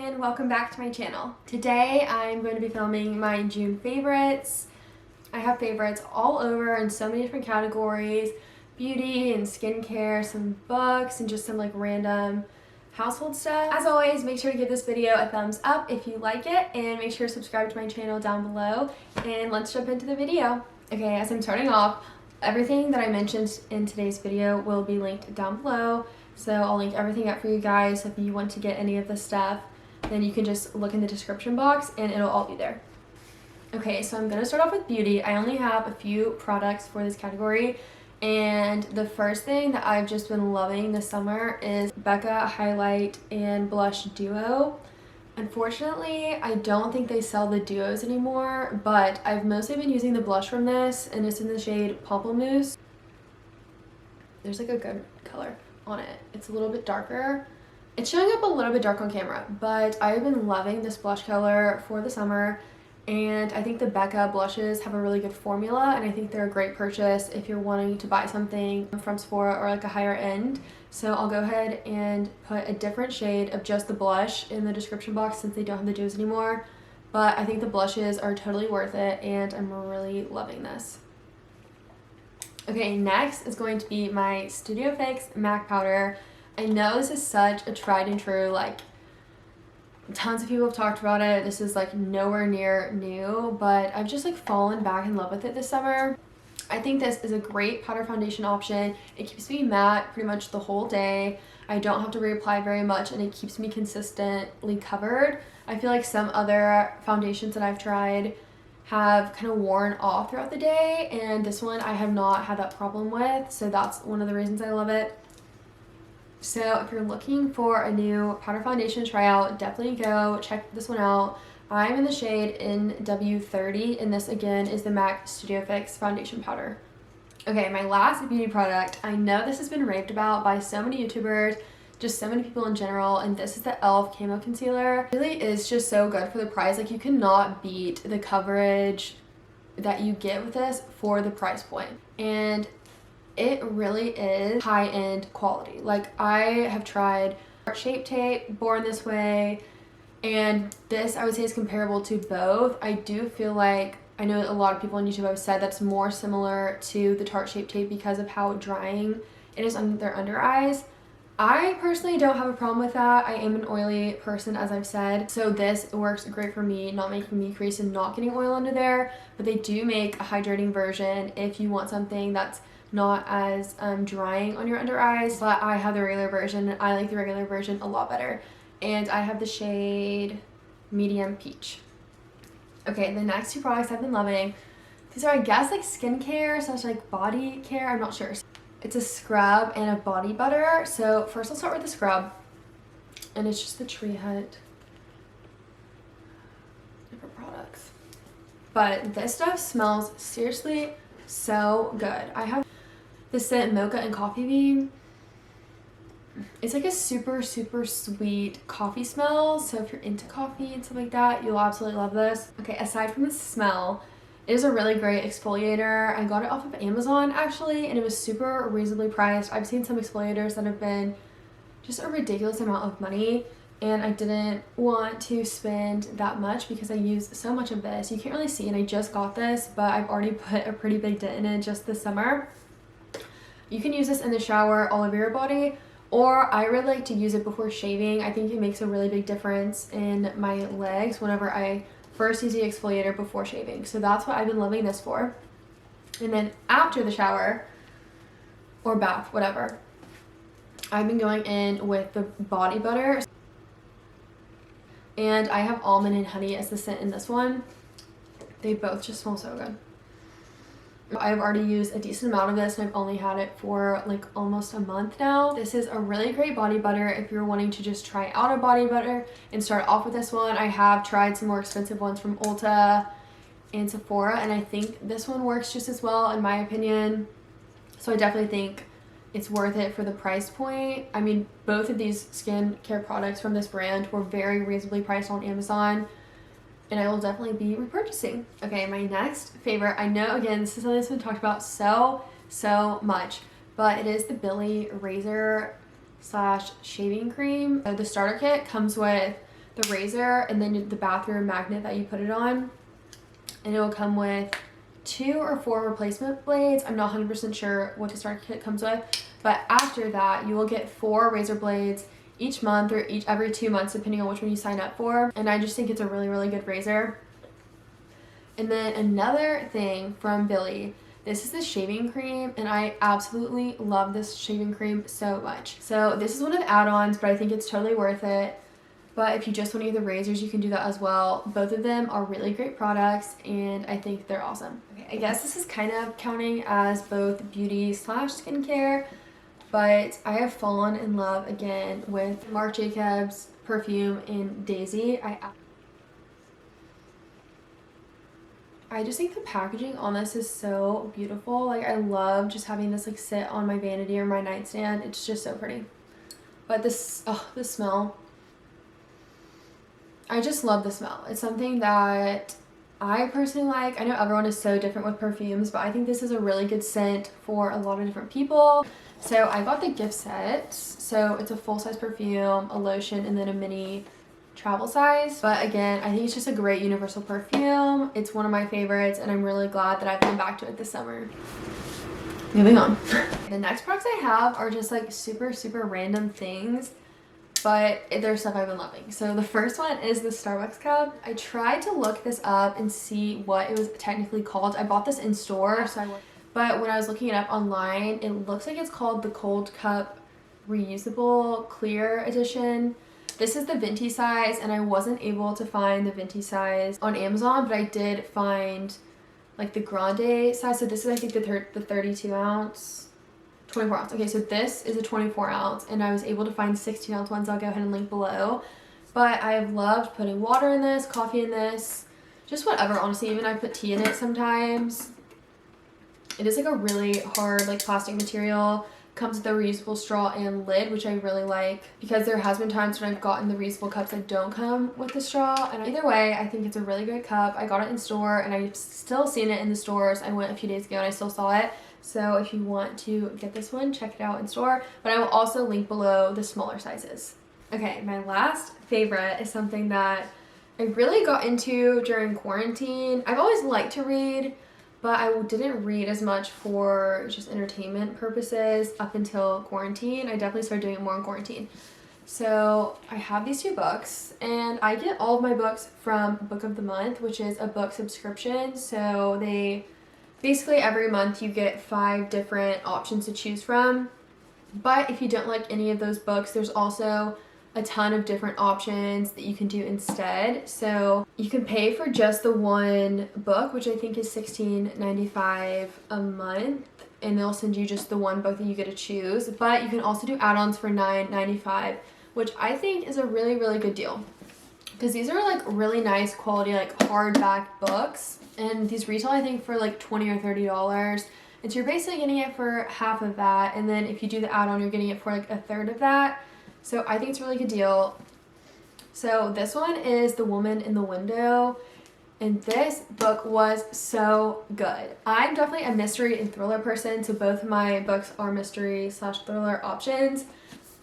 and welcome back to my channel. Today I'm going to be filming my June favorites. I have favorites all over in so many different categories: beauty and skincare, some books, and just some like random household stuff. As always, make sure to give this video a thumbs up if you like it, and make sure to subscribe to my channel down below, and let's jump into the video. Okay, as I'm starting off, everything that I mentioned in today's video will be linked down below. So I'll link everything up for you guys. If you want to get any of this stuff, then you can just look in the description box and it'll all be there. Okay, so I'm gonna start off with beauty. I only have a few products for this category, and the first thing that I've just been loving this summer is Becca Highlight and Blush Duo. Unfortunately, I don't think they sell the duos anymore, but I've mostly been using the blush from this, and it's in the shade Pamplemousse. There's like a good color on it. It's a little bit darker. It's showing up a little bit dark on camera, but I've been loving this blush color for the summer, and I think the Becca blushes have a really good formula, and I think they're a great purchase if you're wanting to buy something from Sephora or like a higher end. So I'll go ahead and put a different shade of just the blush in the description box since they don't have the duos anymore, but I think the blushes are totally worth it, and I'm really loving this. Okay, next is going to be my Studio Fix MAC powder. I know this is such a tried and true, like tons of people have talked about it. This is like nowhere near new, but I've just like fallen back in love with it this summer. I think this is a great powder foundation option. It keeps me matte pretty much the whole day. I don't have to reapply very much, and it keeps me consistently covered. I feel like some other foundations that I've tried have kind of worn off throughout the day, and this one I have not had that problem with, so that's one of the reasons I love it. So if you're looking for a new powder foundation to try out, definitely go check this one out. I'm in the shade NW30, and this again is the MAC Studio Fix foundation powder. Okay, my last beauty product. I know this has been raved about by so many YouTubers, just so many people in general, and this is the e.l.f. Camo Concealer. It really is just so good for the price. Like, you cannot beat the coverage that you get with this for the price point. And it really is high-end quality. Like, I have tried Shape Tape, Born This Way, and this I would say is comparable to both. I do feel like, I know a lot of people on YouTube have said that's more similar to the Tarte Shape Tape because of how drying it is on their under eyes. I personally don't have a problem with that. I am an oily person, as I've said, so this works great for me, not making me crease and not getting oil under there. But they do make a hydrating version if you want something that's not as drying on your under eyes. But I have the regular version, and I like the regular version a lot better. And I have the shade Medium Peach. Okay, the next two products I've been loving. These are, I guess, like skincare / like body care. I'm not sure. It's a scrub and a body butter. So first I'll start with the scrub, and it's just the Tree Hut different products. But this stuff smells seriously so good. I have the scent Mocha and Coffee Bean. It's like a super sweet coffee smell, so if you're into coffee and stuff like that, you'll absolutely love this. Okay, aside from the smell, it is a really great exfoliator. I got it off of Amazon actually, and it was super reasonably priced. I've seen some exfoliators that have been just a ridiculous amount of money, and I didn't want to spend that much because I use so much of this. You can't really see, and I just got this, but I've already put a pretty big dent in it just this summer. You can use this in the shower all over your body, or I really like to use it before shaving. I think it makes a really big difference in my legs whenever I first use the exfoliator before shaving. So that's what I've been loving this for. And then after the shower or bath, whatever, I've been going in with the body butter. And I have almond and honey as the scent in this one. They both just smell so good. I've already used a decent amount of this, and I've only had it for like almost a month now. This is a really great body butter if you're wanting to just try out a body butter and start off with this one. I have tried some more expensive ones from Ulta and Sephora, and I think this one works just as well in my opinion. So I definitely think it's worth it for the price point. I mean, both of these skincare products from this brand were very reasonably priced on Amazon, and I will definitely be repurchasing. Okay, my next favorite, I know again this is something that's been talked about so much, but it is the Billie razor / shaving cream. The starter kit comes with the razor and then the bathroom magnet that you put it on. And it will come with 2 or 4 replacement blades. I'm not 100% sure what the starter kit comes with, but after that you will get 4 razor blades each month or every 2 months depending on which one you sign up for. And I just think it's a really, really good razor. And then another thing from Billie, this is the shaving cream, and I absolutely love this shaving cream so much. So this is one of the add-ons, but I think it's totally worth it. But if you just want to get the razors, you can do that as well. Both of them are really great products, and I think they're awesome. Okay, I guess this is kind of counting as both beauty slash skincare, but I have fallen in love again with Marc Jacobs perfume in Daisy. I just think the packaging on this is so beautiful. Like, I love just having this like sit on my vanity or my nightstand. It's just so pretty. But this, oh, the smell. I just love the smell. It's something that I personally like. I know everyone is so different with perfumes, but I think this is a really good scent for a lot of different people. So I got the gift set. So it's a full-size perfume, a lotion, and then a mini travel size. But again, I think it's just a great universal perfume. It's one of my favorites, and I'm really glad that I've come back to it this summer. Moving on. The next products I have are just like super, super random things, but they're stuff I've been loving. So the first one is the Starbucks cup. I tried to look this up and see what it was technically called. I bought this in store, but when I was looking it up online, it looks like it's called the Cold Cup Reusable Clear Edition. This is the venti size, and I wasn't able to find the venti size on Amazon, but I did find like the grande size. So this is, I think, the 32 ounce, 24 ounce. Okay, so this is a 24 ounce, and I was able to find 16 ounce ones. I'll go ahead and link below. But I have loved putting water in this, coffee in this, just whatever, honestly. Even I put tea in it sometimes. It is like a really hard like plastic material. Comes with a reusable straw and lid, which I really like, because there has been times when I've gotten the reusable cups that don't come with the straw. And either way, I think it's a really great cup. I got it in store, and I've still seen it in the stores. I went a few days ago and I still saw it. So if you want to get this one, check it out in store. But I will also link below the smaller sizes. Okay, my last favorite is something that I really got into during quarantine. I've always liked to read, but I didn't read as much for just entertainment purposes up until quarantine. I definitely started doing it more in quarantine. So I have these 2 books, and I get all of my books from Book of the Month, which is a book subscription. So they basically every month you get 5 different options to choose from. But if you don't like any of those books, there's also a ton of different options that you can do instead. So you can pay for just the one book, which I think is $16.95 a month, and they'll send you just the one book that you get to choose. But you can also do add-ons for $9.95, which I think is a really, really good deal, because these are like really nice quality like hardback books, and these retail I think for like $20 or $30. And so you're basically getting it for half of that, and then if you do the add-on, you're getting it for like a third of that. So I think it's a really good deal. So this one is The Woman in the Window, and this book was so good. I'm definitely a mystery and thriller person, so both of my books are mystery slash thriller options,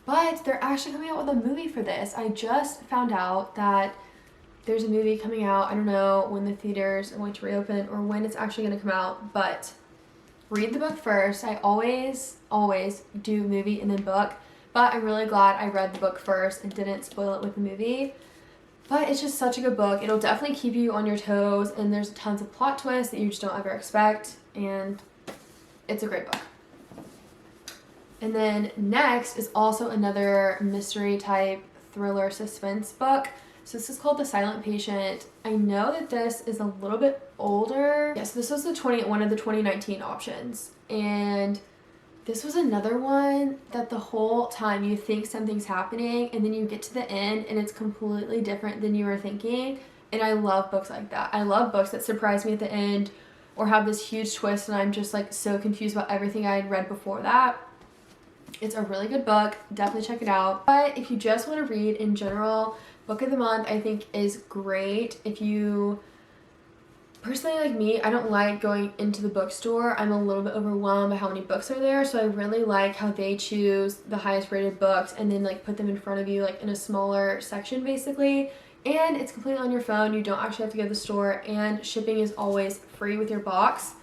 but they're actually coming out with a movie for this. I just found out that there's a movie coming out. I don't know when the theaters are going to reopen or when it's actually going to come out, but read the book first. I always do movie and then book. But I'm really glad I read the book first and didn't spoil it with the movie. But it's just such a good book. It'll definitely keep you on your toes, and there's tons of plot twists that you just don't ever expect, and it's a great book. And then next is also another mystery type thriller suspense book. So this is called The Silent Patient. I know that this is a little bit older. Yes, this was one of the 2019 options, and this was another one that the whole time you think something's happening, and then you get to the end and it's completely different than you were thinking. And I love books like that. I love books that surprise me at the end or have this huge twist and I'm just like so confused about everything I had read before that. It's a really good book. Definitely check it out. But if you just want to read in general, Book of the Month I think is great. If you Personally, like me, I don't like going into the bookstore. I'm a little bit overwhelmed by how many books are there, so I really like how they choose the highest rated books and then like put them in front of you like in a smaller section basically. And it's completely on your phone. You don't actually have to go to the store, and shipping is always free with your box.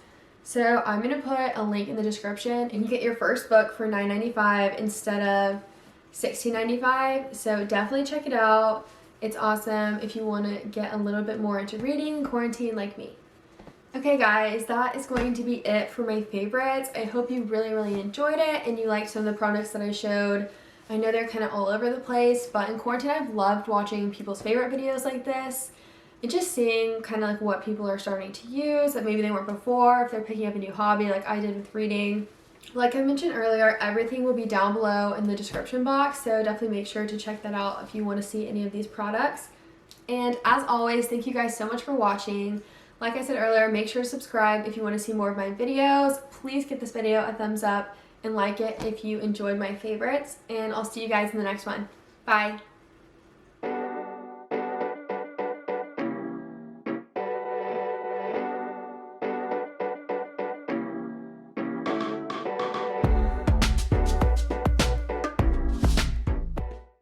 So I'm going to put a link in the description, and you get your first book for $9.95 instead of $16.95. So definitely check it out. It's awesome if you want to get a little bit more into reading in quarantine like me. Okay guys, that is going to be it for my favorites. I hope you really enjoyed it and you liked some of the products that I showed. I know they're kind of all over the place, but in quarantine I've loved watching people's favorite videos like this and just seeing kind of like what people are starting to use that maybe they weren't before, if they're picking up a new hobby like I did with reading. Like I mentioned earlier, everything will be down below in the description box, so definitely make sure to check that out if you want to see any of these products. And as always, thank you guys so much for watching. Like I said earlier, make sure to subscribe if you want to see more of my videos. Please give this video a thumbs up and like it if you enjoyed my favorites, and I'll see you guys in the next one. Bye!